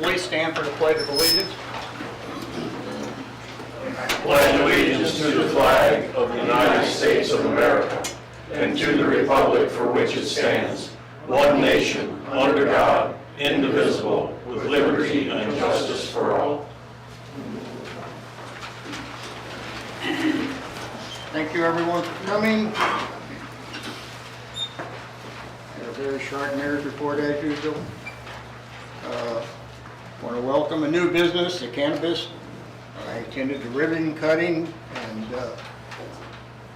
Please stand for the Pledge of Allegiance. Pledge allegiance to the flag of the United States of America and to the republic for which it stands, one nation, under God, indivisible, with liberty and justice for all. Thank you, everyone, for coming. Had a very short mayor's report as usual. Want to welcome a new business, the cannabis. I attended the ribbon cutting, and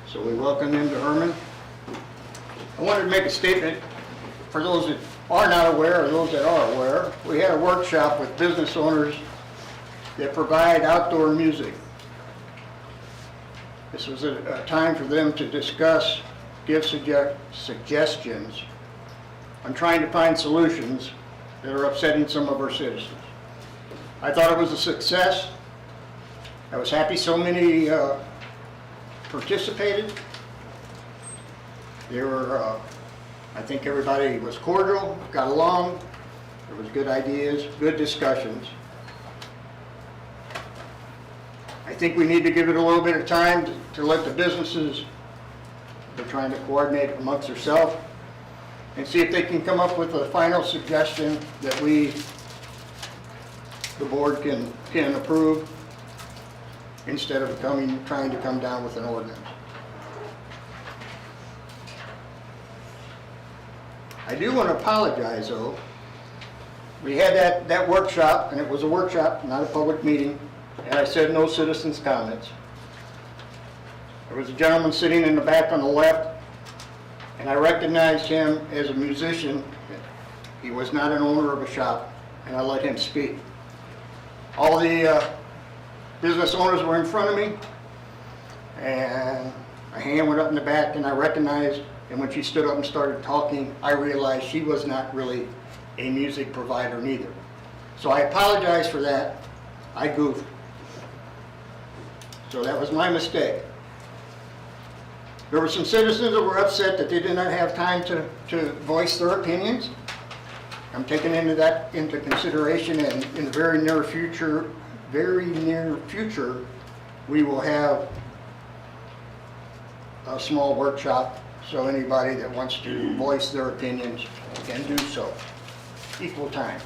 so we welcome him to Hermann. I wanted to make a statement for those that are not aware or those that are aware. We had a workshop with business owners that provide outdoor music. This was a time for them to discuss, give suggestions on trying to find solutions that are upsetting some of our citizens. I thought it was a success. I was happy so many participated. They were, I think everybody was cordial, got along. There was good ideas, good discussions. I think we need to give it a little bit of time to let the businesses, they're trying to coordinate amongst themselves and see if they can come up with a final suggestion that we, the board, can approve instead of trying to come down with an ordinance. I do want to apologize though. We had that workshop, and it was a workshop, not a public meeting, and I said no citizens' comments. There was a gentleman sitting in the back on the left, and I recognized him as a musician. He was not an owner of a shop, and I let him speak. All the business owners were in front of me, and a hand went up in the back, and I recognized, and when she stood up and started talking, I realized she was not really a music provider neither. So I apologize for that. I goofed. So that was my mistake. There were some citizens that were upset that they did not have time to voice their opinions. I'm taking into consideration, and in the very near future, we will have a small workshop, so anybody that wants to voice their opinions can do so. Equal time.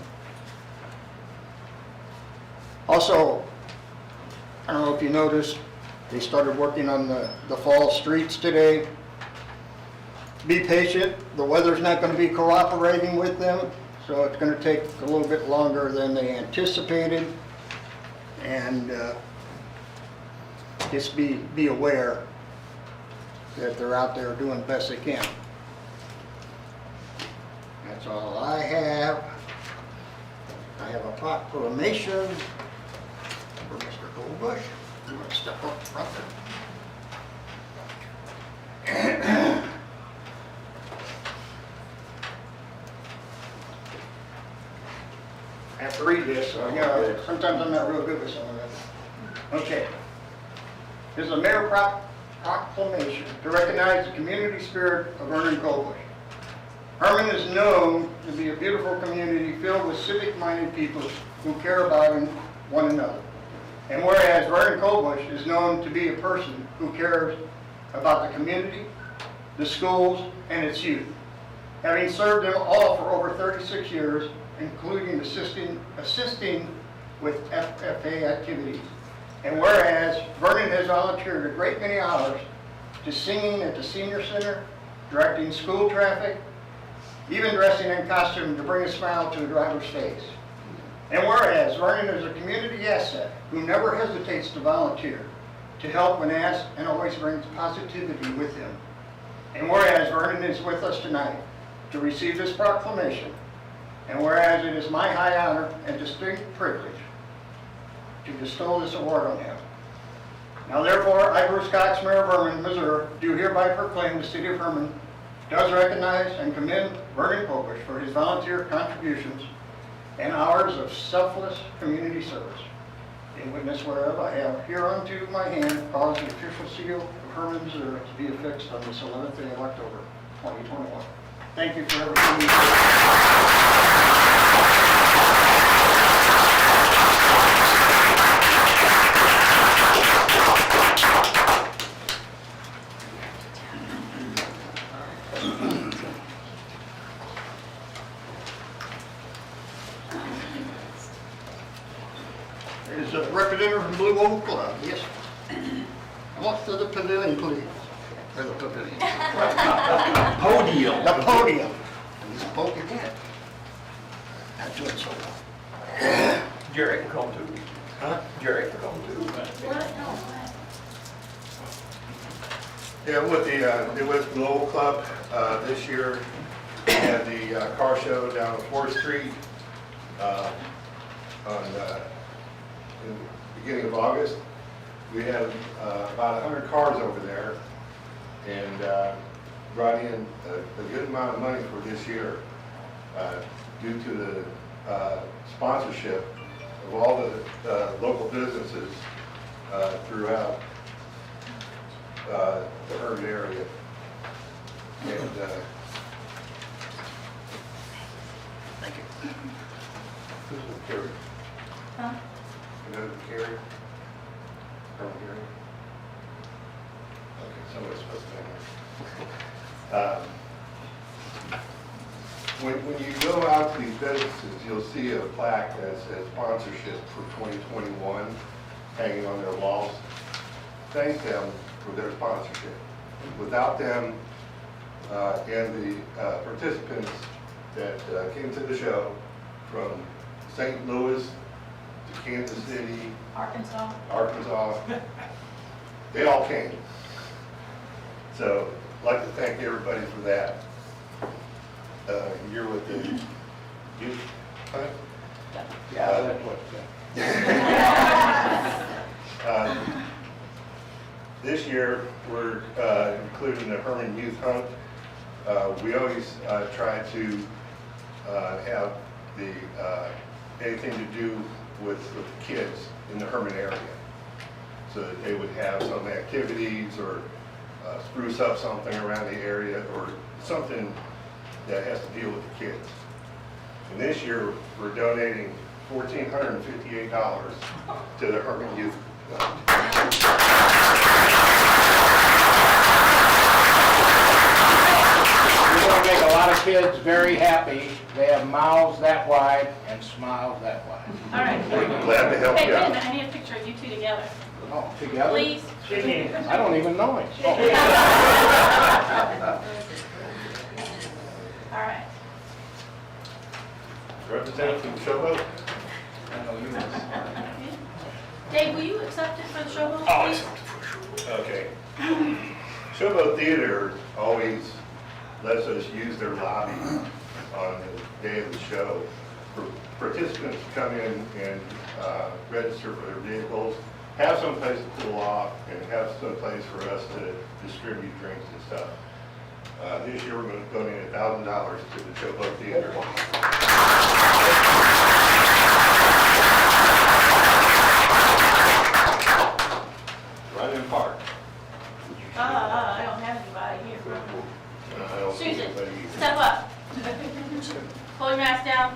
Also, I don't know if you noticed, they started working on the fall streets today. Be patient. The weather's not going to be cooperating with them, so it's going to take a little bit longer than they anticipated. And just be aware that they're out there doing the best they can. That's all I have. I have a proclamation for Mr. Goldbush. You want to step up front there? I have to read this, so sometimes I'm not real good with some of that. Okay. This is a mayor proclamation to recognize the community spirit of Hermann Goldbush. Hermann is known to be a beautiful community filled with civic-minded people who care about one another. And whereas Hermann Goldbush is known to be a person who cares about the community, the schools, and its youth, having served them all for over 36 years, including assisting with FFA activities. And whereas Vernon has volunteered a great many hours to singing at the senior center, directing school traffic, even dressing in costume to bring a smile to a driver's face. And whereas Vernon is a community asset who never hesitates to volunteer, to help when asked, and always brings positivity with him. And whereas Vernon is with us tonight to receive this proclamation, and whereas it is my high honor and distinct privilege to bestow this award on him. Now therefore, I, Bruce Cox, Mayor of Hermann, Missouri, do hereby proclaim the city of Hermann does recognize and commend Hermann Goldbush for his volunteer contributions and hours of selfless community service. In witness whereof, I have hereunto my hand caused the official seal of Hermann, Missouri to be affixed on this 11th day of October, 2021. Thank you for everything you do. is a representative from Blue Oval Club. Yes. Come up to the pavilion, please. Or the pavilion. Podium. The podium. He's poking in. Not doing so well. Jerry can come too. Huh? Jerry can come too. Yeah, with the Midwest Global Club, this year, we had the car show down on 4th Street in the beginning of August. We had about 100 cars over there and brought in a good amount of money for this year due to the sponsorship of all the local businesses throughout the Hermann area. And Thank you. who's with Carrie? Huh? You know Carrie? Hermann Carrie? Okay, somebody's supposed to know. When you go out to these businesses, you'll see a plaque that says sponsorship for 2021 hanging on their walls. Thank them for their sponsorship. Without them and the participants that came to the show from St. Louis to Kansas City, Arkansas. Arkansas, they all came. So I'd like to thank everybody for that. You're with the youth, huh? Yeah, that's what, This year, we're including the Hermann Youth Hunt. We always try to have the anything to do with the kids in the Hermann area, so that they would have some activities or spruce up something around the area or something that has to deal with the kids. And this year, we're donating $1,458 to the Hermann Youth Hunt. We're going to make a lot of kids very happy. They have mouths that wide and smiles that wide. All right. Glad to help Hey, you wait a out. minute, I need a picture of you two together. Oh, together? Please. I don't even know him. Oh. All right. Representative from Showboat? I know you must. Dave, will you accept it for the showboat, Oh, please? Okay. Showboat Theater always lets us use their lobby on the day of the show for participants to come in and register for their vehicles, have some place to cool off, and have some place for us to distribute drinks and stuff. This year, we're going to donate $1,000 to the Showboat Theater. Right in Park. I don't have anybody here. I don't see Susan, anybody either. step up. Pull your mask down,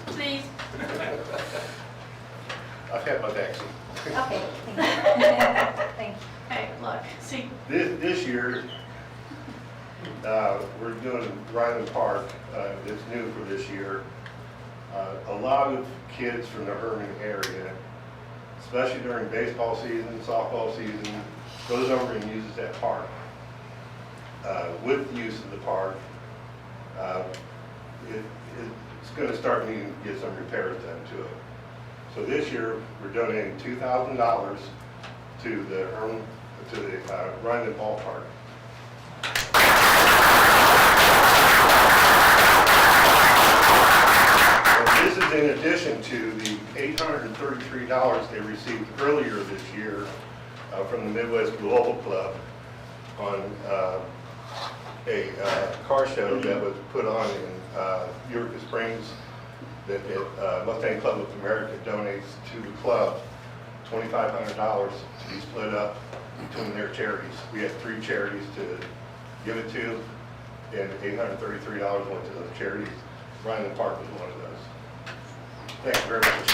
please. I've had my vaccine. Okay. Thank you. Hey, look, see, This year, we're doing Ryland Park. It's new for this year. A lot of kids from the Hermann area, especially during baseball season, softball season, goes over and uses that park. With the use of the park, it's going to start needing to get some repairs done to it. So this year, we're donating $2,000 to the Ryan Ballpark. And this is in addition to the $833 they received earlier this year from the Midwest Global Club on a car show that was put on in Eureka Springs that Mustang Club of America donates to the club $2,500 to be split up between their charities. We had 3 charities to give it to, and $833 went to those charities. Ryan Park was one of those. Thank you very much.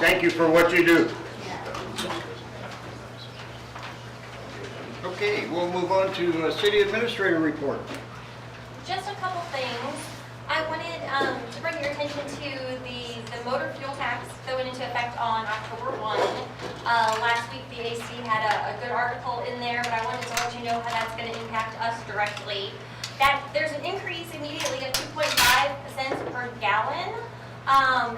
Thank you for what you do. Okay, we'll move on to city administrator report. Just a couple things. to bring your attention to the motor fuel tax that went into effect on October 1. Last week, the AC had a good article in there, but I wanted to let you know how that's going to impact us directly. That there's an increase immediately of 2.5 cents per gallon.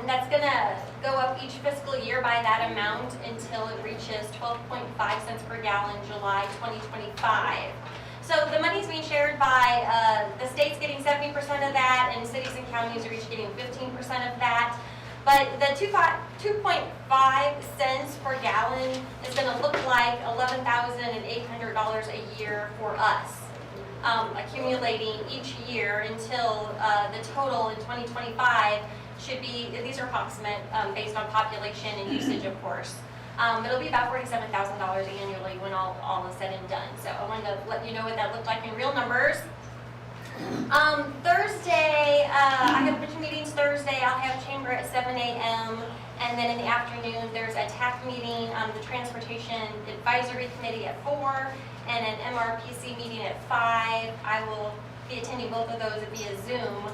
That's going to go up each fiscal year by that amount until it reaches 12.5 cents per gallon July 2025. So the money's being shared by the state's getting 70% of that, and cities and counties are each getting 15% of that. But the 2.5 cents per gallon is going to look like $11,800 a year for us, accumulating each year until the total in 2025 should be, these are approximate based on population and usage, of course. It'll be about $47,000 annually when all is said and done. So I wanted to let you know what that looked like in real numbers. Thursday, I have a bunch of meetings Thursday. I'll have chamber at 7 a.m. And then in the afternoon, there's a TAC meeting, the Transportation Advisory Committee at 4, and an MRPC meeting at 5. I will be attending both of those via Zoom.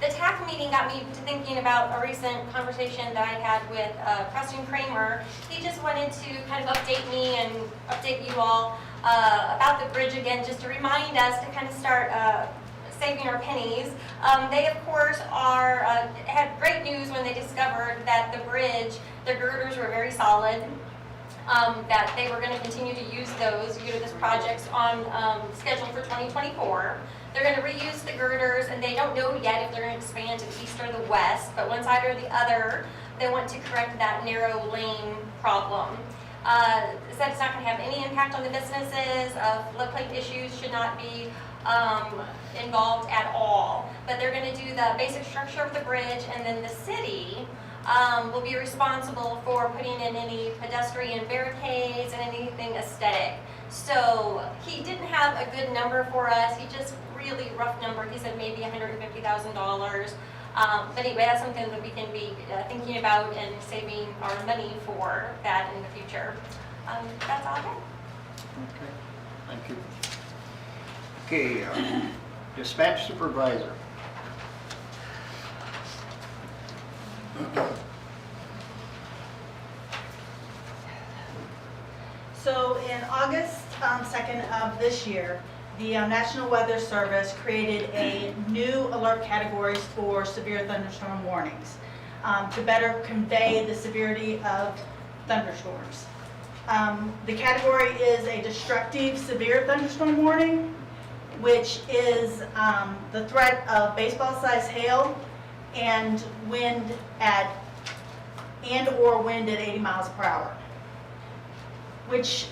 The TAC meeting got me to thinking about a recent conversation that I had with Preston Kramer. He just wanted to kind of update me and update you all about the bridge again, just to remind us to kind of start saving our pennies. They, of course, had great news when they discovered that the bridge, their girders were very solid, that they were going to continue to use those. This project's on schedule for 2024. They're going to reuse the girders, and they don't know yet if they're going to expand to the east or the west, but one side or the other, they want to correct that narrow lane problem. Said it's not going to have any impact on the businesses. Floodplain issues should not be involved at all. But they're going to do the basic structure of the bridge, and then the city will be responsible for putting in any pedestrian barricades and anything aesthetic. So he didn't have a good number for us. He just really rough number. He said maybe $150,000. But anyway, that's something that we can be thinking about and saving our money for that in the future. That's all I have. Okay, thank you. Okay, dispatch supervisor. So in August 2nd of this year, the National Weather Service created a new alert categories for severe thunderstorm warnings to better convey the severity of thunderstorms. The category is a destructive severe thunderstorm warning, which is the threat of baseball-sized hail and wind or wind at 80 miles per hour. Which,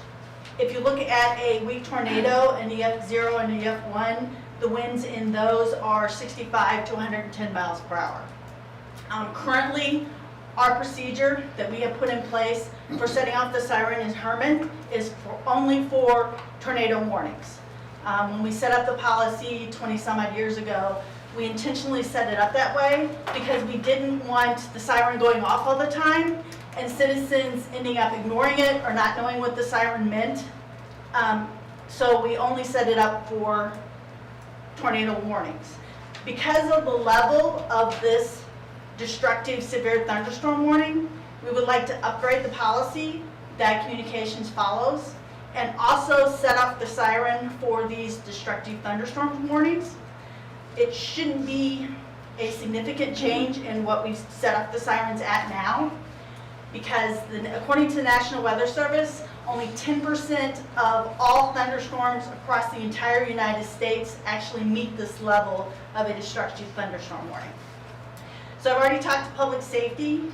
if you look at a weak tornado, an EF0 and an EF1, the winds in those are 65 to 110 miles per hour. Currently, our procedure that we have put in place for setting off the siren in Hermann is only for tornado warnings. When we set up the policy 20 some odd years ago, we intentionally set it up that way because we didn't want the siren going off all the time and citizens ending up ignoring it or not knowing what the siren meant. So we only set it up for tornado warnings. Because of the level of this destructive severe thunderstorm warning, we would like to upgrade the policy that communications follows and also set off the siren for these destructive thunderstorm warnings. It shouldn't be a significant change in what we've set up the sirens at now, because according to the National Weather Service, only 10% of all thunderstorms across the entire United States actually meet this level of a destructive thunderstorm warning. So I've already talked to public safety,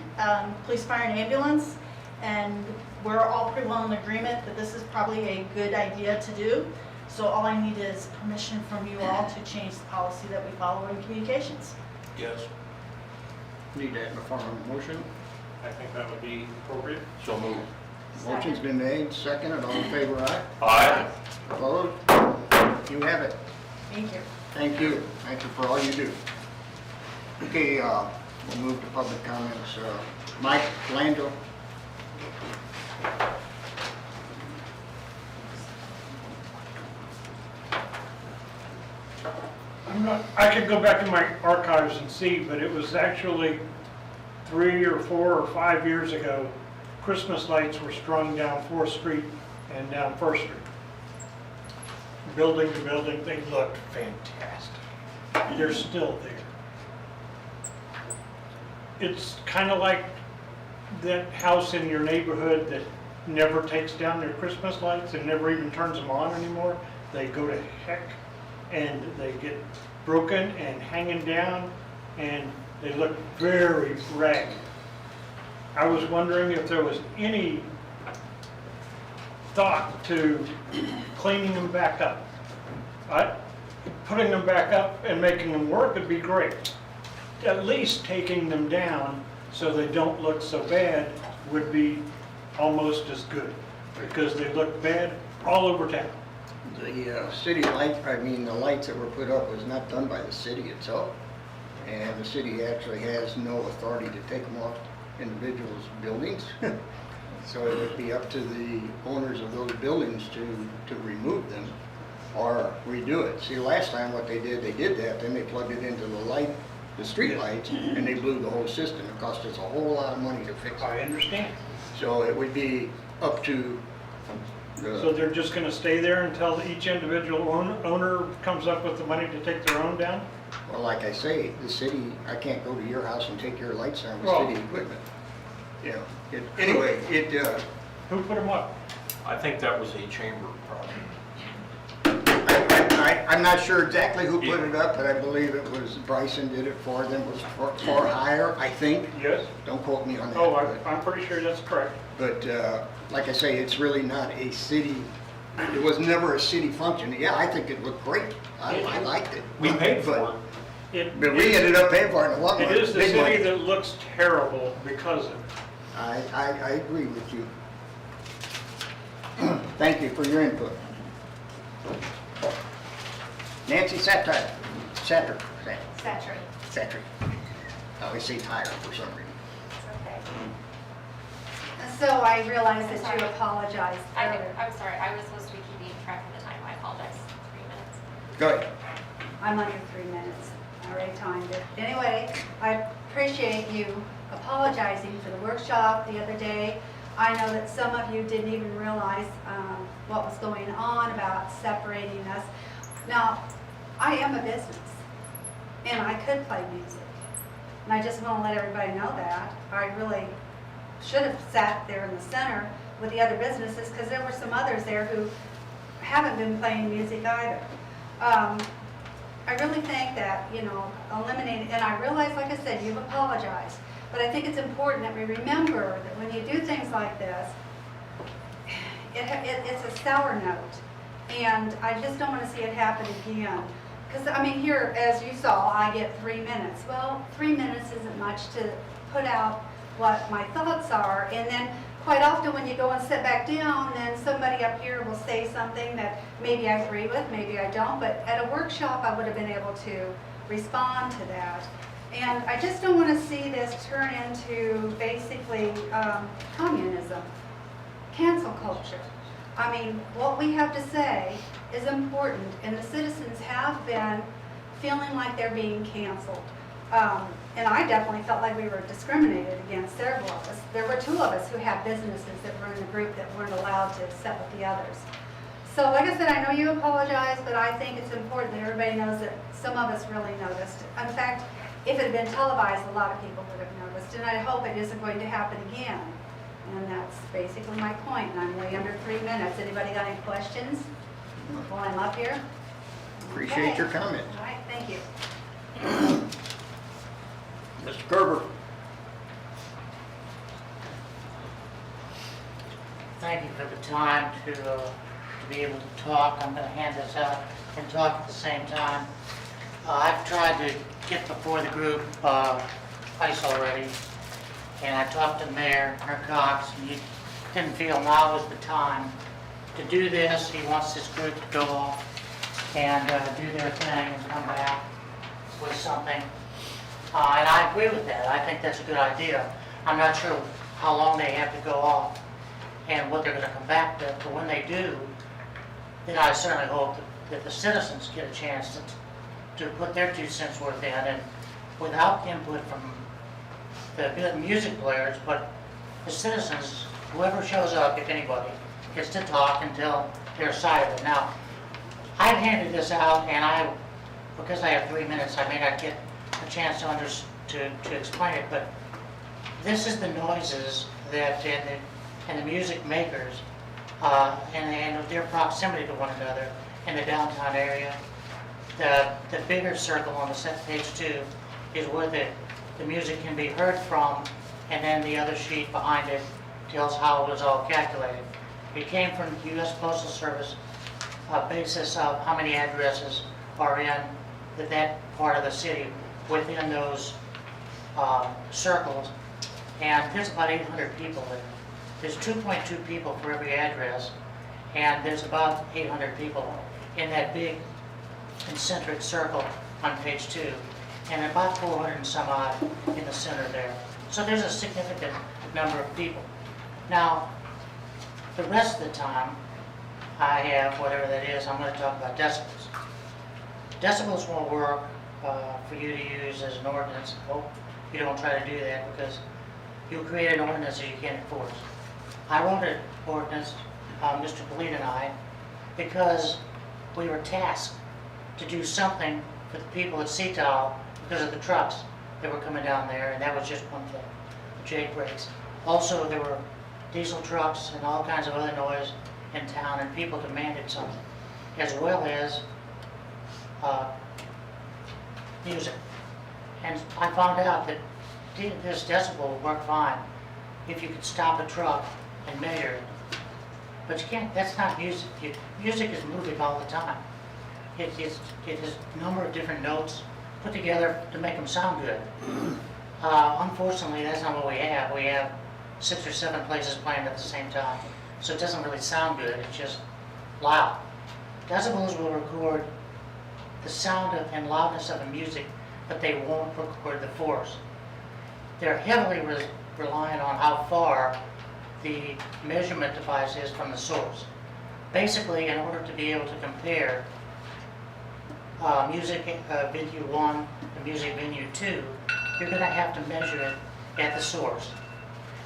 police, fire, and ambulance, and we're all pretty well in agreement that this is probably a good idea to do. So all I need is permission from you all to change the policy that we follow in communications. Yes. Need that in the form of a motion. I think that would be appropriate. So moved. Motion's been made, seconded, all in favor, aye? Aye. Opposed? You have it. Thank you. Thank you. Thank you for all you do. Okay, we'll move to public comments. Mike Landau. I'm not I could go back to my archives and see, but it was actually 3 or 4 or 5 years ago, Christmas lights were strung down 4th Street and down 1st Street. Building to building, they looked fantastic. They're still there. It's kind of like that house in your neighborhood that never takes down their Christmas lights and never even turns them on anymore. They go to heck and they get broken and hanging down and they look very ragged. I was wondering if there was any thought to cleaning them back up. Putting them back up and making them work would be great. At least taking them down so they don't look so bad would be almost as good, because they look bad all over town. The city light, the lights that were put up was not done by the city itself. And the city actually has no authority to take them off individuals' buildings. So it would be up to the owners of those buildings to remove them or redo it. See, last time what they did that, then they plugged it into the street lights, and they blew the whole system. It cost us a whole lot of money to fix I it. understand. So it would be up to So they're just going to stay there until each individual owner comes up with the money to take their own down? well, like I say, the city, I can't go to your house and take your lights down with Well- city equipment. Anyway, Who put them up? I think that was a chamber project. I'm not sure exactly who put it up, but I believe it was Bryson did it for them. It was for hire, I think. Yes? Don't quote me on that. Oh, but- I'm pretty sure that's correct. But like I say, it's really not a city, it was never a city function. Yeah, I think it looked great. I liked it. We paid for it. But we ended up paying for it in a lot more. It is the big city money. that looks terrible because of it. I agree with you. Thank you for your input. Nancy Satire. Satchel. Satire. I always say tire for some reason. So I realize I'm that sorry. you apologized earlier. I'm sorry, I was supposed to be keeping track of the time. I apologize. 3 minutes. Go ahead. I'm under 3 minutes. I already timed it. Anyway, I appreciate you apologizing for the workshop the other day. I know that some of you didn't even realize what was going on about separating us. Now, I am a business, and I could play music. And I just want to let everybody know that. I really should have sat there in the center with the other businesses, because there were some others there who haven't been playing music either. I really think that, eliminating, and I realize, like I said, you've apologized, but I think it's important that we remember that when you do things like this, it's a sour note, and I just don't want to see it happen again. Because, here, as you saw, I get 3 minutes. Well, 3 minutes isn't much to put out what my thoughts are, and then quite often when you go and sit back down, then somebody up here will say something that maybe I agree with, maybe I don't, but at a workshop I would have been able to respond to that. And I just don't want to see this turn into basically communism, cancel culture. What we have to say is important, and the citizens have been feeling like they're being canceled. And I definitely felt like we were discriminated against, several of us. There were 2 of us who had businesses that were in the group that weren't allowed to sit with the others. So like I said, I know you apologize, but I think it's important that everybody knows that some of us really noticed. In fact, if it had been televised, a lot of people would have noticed, and I hope it isn't going to happen again. And that's basically my point, and I'm way under 3 minutes. Anybody got any questions while I'm up here? Appreciate Okay. your comments. All right, thank you. Mr. Gerber. Thank you for the time to be able to talk. I'm going to hand this out and talk at the same time. I've tried to get before the group twice already, and I talked to Mayor Cox, and he didn't feel now was the time to do this. He wants this group to go off and do their thing and come back with something. And I agree with that. I think that's a good idea. I'm not sure how long they have to go off and what they're going to come back with, but when they do, then I certainly hope that the citizens get a chance to put their 2 cents worth in, and without input from the music players, but the citizens, whoever shows up, if anybody, gets to talk and tell their side of it. Now, I've handed this out, and because I have 3 minutes, I may not get a chance to explain it, but this is the noises that, and the music makers, and their proximity to one another in the downtown area. The bigger circle on the set page 2 is where the music can be heard from, and then the other sheet behind it tells how it was all calculated. It came from the U.S. Postal Service basis of how many addresses are in that part of the city within those circles, and there's about 800 people there. There's 2.2 people for every address, and there's about 800 people in that big concentric circle on page 2, and about 400 and some odd in the center there. So there's a significant number of people. Now, the rest of the time, I have whatever that is, I'm going to talk about decibels. Decibels won't work for you to use as an ordinance. Hope you don't try to do that, because you'll create an ordinance that you can't enforce. I wrote an ordinance, Mr. Polite and I, because we were tasked to do something for the people at Seatow because of the trucks that were coming down there, and that was just one thing, the Jake brakes. Also, there were diesel trucks and all kinds of other noise in town, and people demanded something, as well as music. And I found out that this decibel would work fine if you could stop a truck and measure it. But you can't, that's not music. Music is moving all the time. It has a number of different notes put together to make them sound good. Unfortunately, that's not what we have. We have 6 or 7 places playing at the same time. So it doesn't really sound good, it's just loud. Decibels will record the sound and loudness of the music, but they won't record the force. They're heavily reliant on how far the measurement device is from the source. Basically, in order to be able to compare music venue 1 and music venue 2, you're going to have to measure it at the source.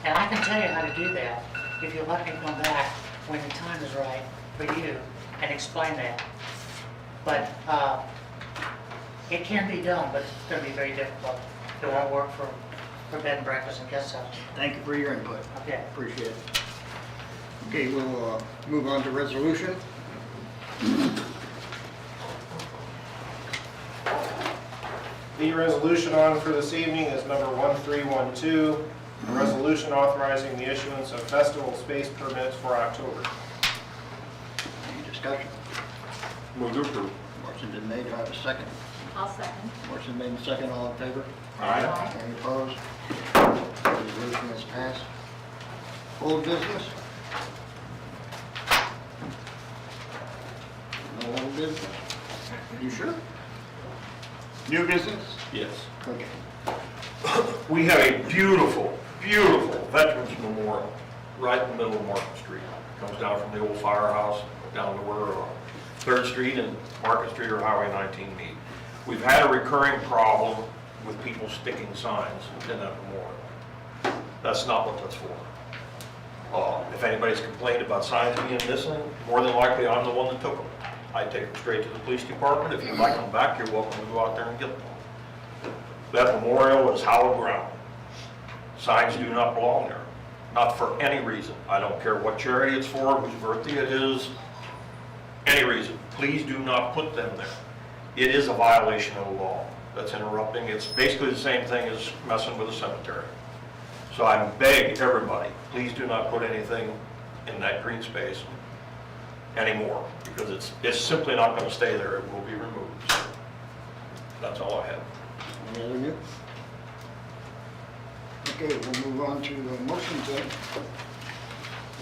And I can tell you how to do that if you'll let me come back when the time is right for you and explain that. But it can be done, but it's going to be very difficult. It won't work for bed and breakfast and guest houses. Thank you for your input. Okay. Appreciate it. Okay, we'll move on to resolution. The resolution on for this evening is number 1312, a resolution authorizing the issuance of festival space permits for October. Any discussion? Move to approve. Motion been made, do I have a second? I'll second. Motion made and second, all in favor? Aye. Any opposed? Resolution is passed. Old business? No old business? You sure? New business? Yes. Okay. We have a beautiful, beautiful Veterans Memorial right in the middle of Market Street. Comes down from the old firehouse down to where 3rd Street and Market Street or Highway 19 meet. We've had a recurring problem with people sticking signs in that memorial. That's not what that's for. If anybody's complained about signs being missing, more than likely I'm the one that took them. I take them straight to the police department. If you'd like them back, you're welcome to go out there and get them. That memorial is hallowed ground. Signs do not belong there, not for any reason. I don't care what charity it's for, whose birthday it is, any reason. Please do not put them there. It is a violation of the law. That's interrupting. It's basically the same thing as messing with a cemetery. So I beg everybody, please do not put anything in that green space anymore, because it's simply not going to stay there. It will be removed. So that's all I have. Any other new? Okay, we'll move on to the motions then.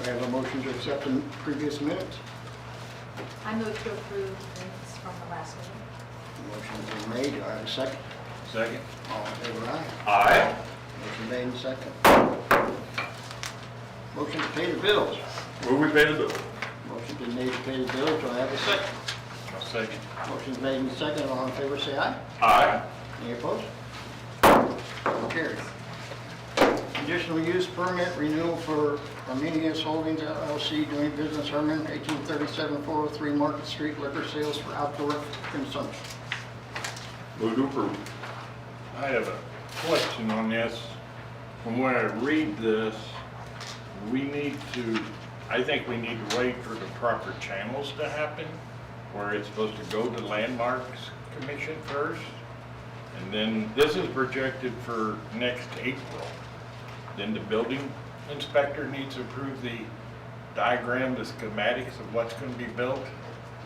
I have a motion to accept the previous minutes. I move to approve minutes from the last meeting. Motion's been made, do I have a second? Second. All in favor, aye. Aye. Motion made and second. Motion to pay the bills. Move we pay the bill. Motion been made to pay the bills, do I have a second? Second. Motion's made and seconded. All in favor, say aye. Aye. Any opposed? So carried. Conditional use permit renewal for Arminius Holdings LLC doing business Hermann, 1837 403 Market Street, liquor sales for outdoor consumption. Move to approve. I have a question on this. From when I read this, I think we need to wait for the proper channels to happen, where it's supposed to go to Landmarks Commission first. And then this is projected for next April. Then the building inspector needs to approve the diagram, the schematics of what's going to be built.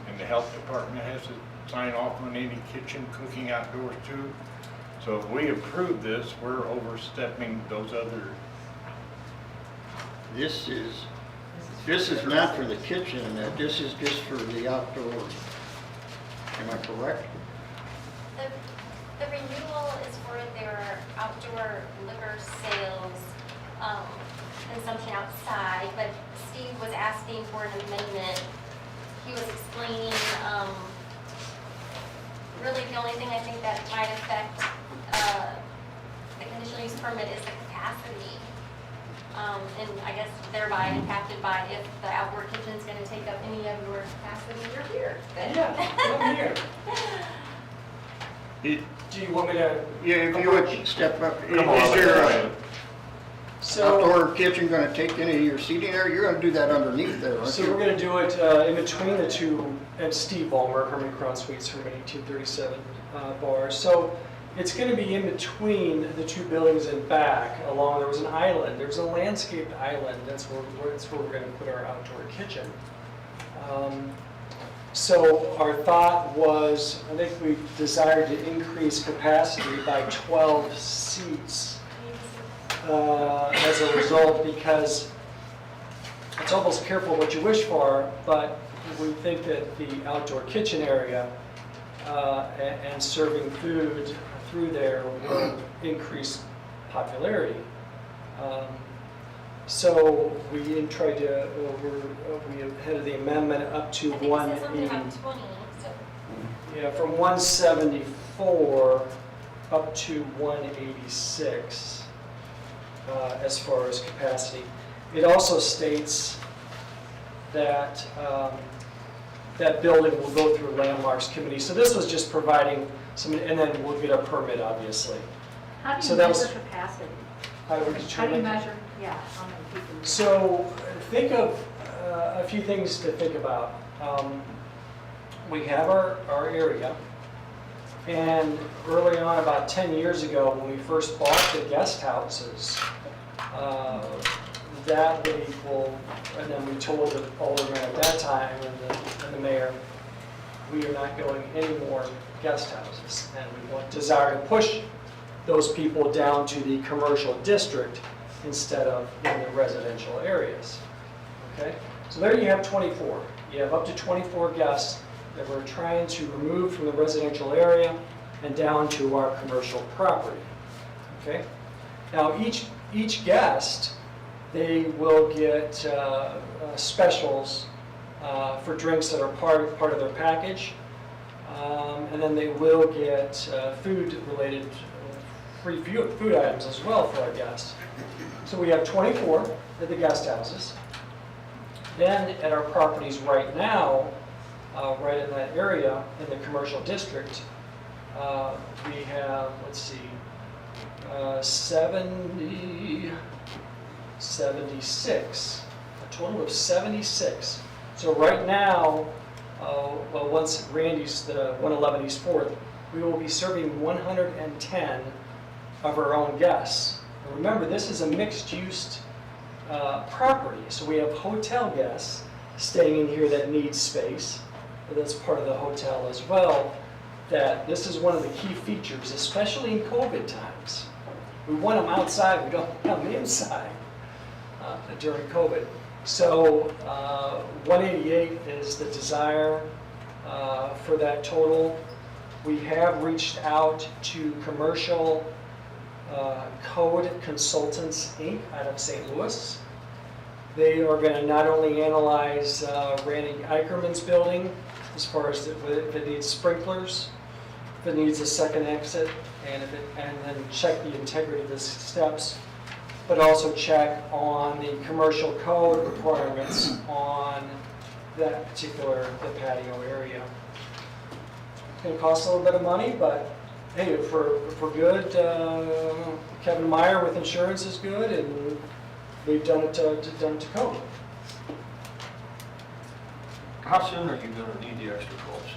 And the health department has to sign off on any kitchen cooking outdoors too. So if we approve this, we're overstepping those other. This is not for the kitchen, this is just for the outdoor. Am I correct? The renewal is for their outdoor liquor sales, consumption outside, but Steve was asking for an amendment. He was explaining, really the only thing I think that might affect the conditional use permit is the capacity. And I guess thereby impacted by if the outdoor kitchen's gonna take up any of your capacity, you're here. Yeah, I'm here. Do you want me to? Yeah, if you would step up. Come on, Is your So, outdoor kitchen gonna take any of your seating area? You're gonna do that underneath there, aren't so you? we're gonna do it in between the two, and Steve Ballmer, Hermann Crown Suites, Hermann 1837 bar. So it's gonna be in between the two buildings and back along, there was an island, there's a landscaped island, that's where we're gonna put our outdoor kitchen. So our thought was, I think we desired to increase capacity by 12 seats as a result, because it's almost careful what you wish for, but we think that the outdoor kitchen area and serving food through there will increase popularity. So we tried to, we had the amendment up to I think it says something 180. about 20, so. Yeah, from 174 up to 186 as far as capacity. It also states that that building will go through Landmarks Committee. So this was just providing some, and then we'll get a permit, obviously. How do So you that measure was- capacity? How do we How do you determine? measure, yeah, how many people? So think of a few things to think about. We have our area, and early on, about 10 years ago, when we first bought the guest houses, that would equal, and then we told the alderman at that time and the mayor, we are not going any more guest houses, and we want desire to push those people down to the commercial district instead of in the residential areas. Okay, so there you have 24. You have up to 24 guests that we're trying to remove from the residential area and down to our commercial property. Okay, now each guest, they will get specials for drinks that are part of their package, and then they will get food-related free food items as well for our guests. So we have 24 at the guest houses. Then at our properties right now, right in that area, in the commercial district, we have, let's see, 76, a total of 76. So right now, well, once Randy's, the 111 East 4th, we will be serving 110 of our own guests. And remember, this is a mixed-use property, so we have hotel guests staying in here that need space. That's part of the hotel as well. That this is one of the key features, especially in COVID times. We want them outside, we don't want them inside during COVID. So 188 is the desire for that total. We have reached out to Commercial Code Consultants, Inc. out of St. Louis. They are going to not only analyze Randy Eicherman's building, as far as if it needs sprinklers, if it needs a second exit, and then check the integrity of the steps, but also check on the commercial code requirements on that particular, the patio area. It's gonna cost a little bit of money, but hey, if we're good, Kevin Meyer with insurance is good, and we've done it to code. How soon are you gonna need the extra 12 seats?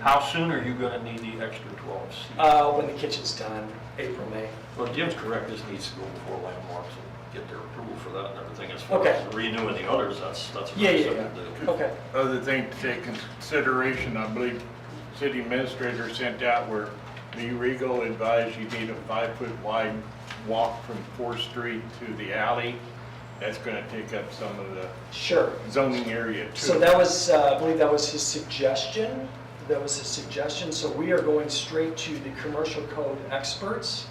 How soon are you gonna need the extra 12 seats? When the kitchen's done, April, May. Well, Jim's correct, this needs to go before landmarks and get their approval for that and everything. As far Okay. as renewing the others, that's a Yeah, very yeah, simple yeah. deal. Okay. Other thing to take consideration, I believe city administrator sent out where Lee Regal advised you need a 5-foot wide walk from 4th Street to the alley. That's gonna take up some of the Sure. zoning area too. So that was, I believe that was his suggestion. So we are going straight to the commercial code experts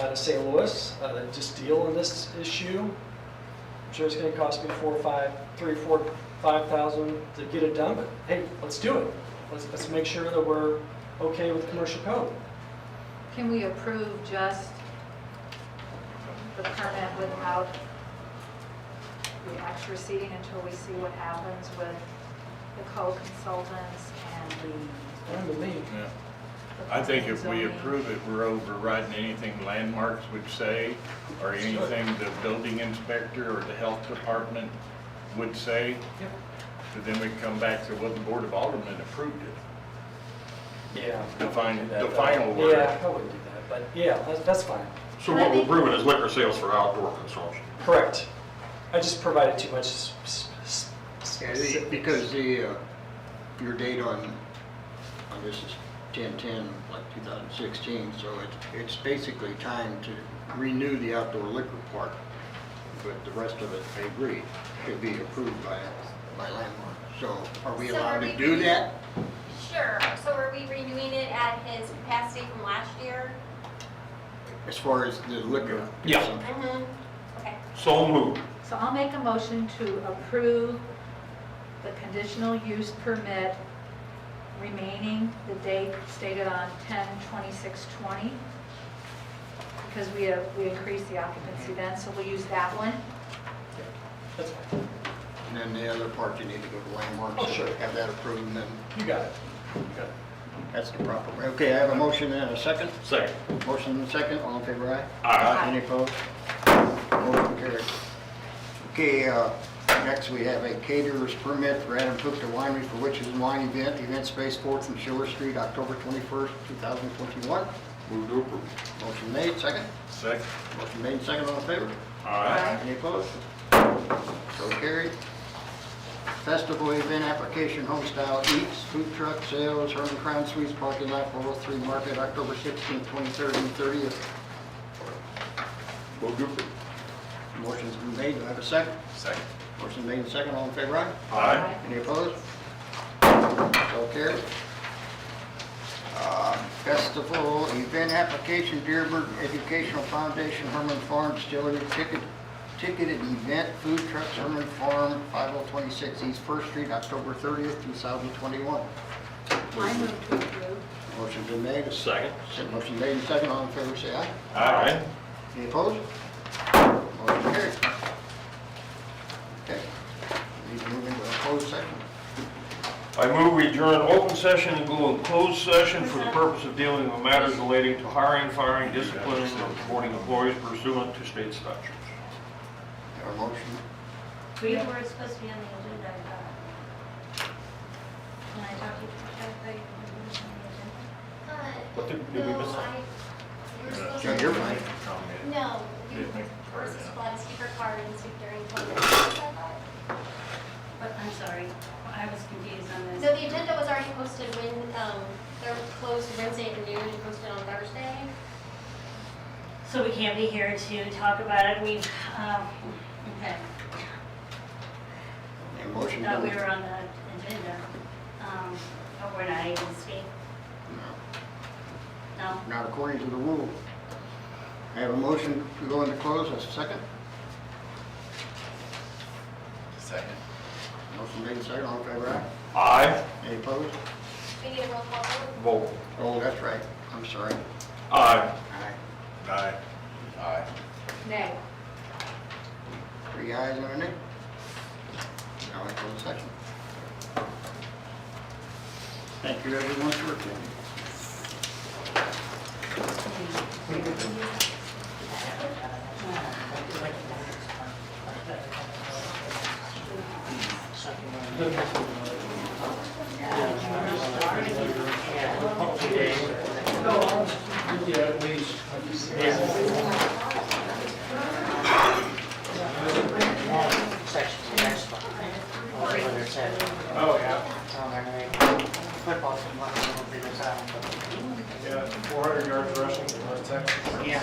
out of St. Louis that just deal in this issue. I'm sure it's gonna cost me $5,000 to get it done, but hey, let's do it. Let's make sure that we're okay with commercial code. Can we approve just the permit without the extra seating until we see what happens with the code consultants and Fine with me. Yeah. the I think if we zoning? approve it, we're overriding anything landmarks would say, or anything the building inspector or the health department would say. Yep. So then we come back to, well, the Board of Aldermen approved it. Yeah. The final Yeah, word. I wouldn't do that, but yeah, that's fine. So what we're approving is liquor sales for outdoor consumption. Correct. I just provided too much Because your date on this is 10/10, like 2016, so it's basically time to renew the outdoor liquor part. But the rest of it, I agree, should be approved by landmark. So are we So allowed are to we do renewing- that? Sure, so are we renewing it at his capacity from last year? As far as the liquor? Yeah. Mm-hmm. Okay. So moved. So I'll make a motion to approve the conditional use permit remaining the date stated on 10/26/20. Because we increased the occupancy then, so we'll use that one. That's fine. And then the other part, you need to go to landmark. Oh, sure. Have that approved, and then You got it. You got it. that's the proper way. Okay, I have a motion and a second. Second. Motion and a second, all in favor, aye? Aye. Any opposed? Motion carried. Okay, next we have a caterer's permit for Adam Cook to Winery for Witches and Wine event space 4th and Schiller Street, October 21st, 2021. Move to approve. Motion made, second. Second. Motion made, second, all in favor? Aye. Any opposed? So carried. Festival event application, Homestyle Eats, food truck sales, Hermann Crown Suites, parking lot, 403 Market, October 16th, 23rd, and 30th. Move to approve. Motion's been made, do I have a second? Second. Motion made and second, all in favor, aye? Aye. Any opposed? So carried. Festival event application, Dearborn Educational Foundation, Hermann Farm Distillery, ticketed event, food trucks, Hermann Farm, 5026 East 1st Street, October 30th, 2021. I move to approve. Motion's been made. Second. Motion made and second, all in favor, say aye. Aye. Any opposed? Motion carried. Okay. Need to move into a closed session. I move we adjourn open session and go in closed session for the purpose of dealing with matters relating to hiring, firing, disciplining, or promoting employees pursuant to state statutes. Our motion. We were supposed to be on the agenda, I thought. When I talked to you, I thought you were on the agenda. What did we miss? Yeah, you're fine. No, you were supposed to fly the speaker card and speak during public comments, I thought. But I'm sorry, I was confused on this. No, the agenda was already posted when, they're closed Wednesday at noon and posted on Thursday. So we can't be here to talk about it, we've, okay. And motion. Thought we were on the agenda, but we're not able to speak, no? Not according to the rule. I have a motion to go into close, a second. Second. Motion made and second, all in favor, aye? Aye. Any opposed? We need a roll call vote. Vote. Oh, that's right. I'm sorry. Aye. Aye. Aye. Nay. 3 ayes and a nay. Now I close the session. Thank you everyone for attending. Section, next one. Whether it's at, Oh, yeah. football team, one of them will be the sound. Yeah, 400 yards rushing from Texas. Yeah.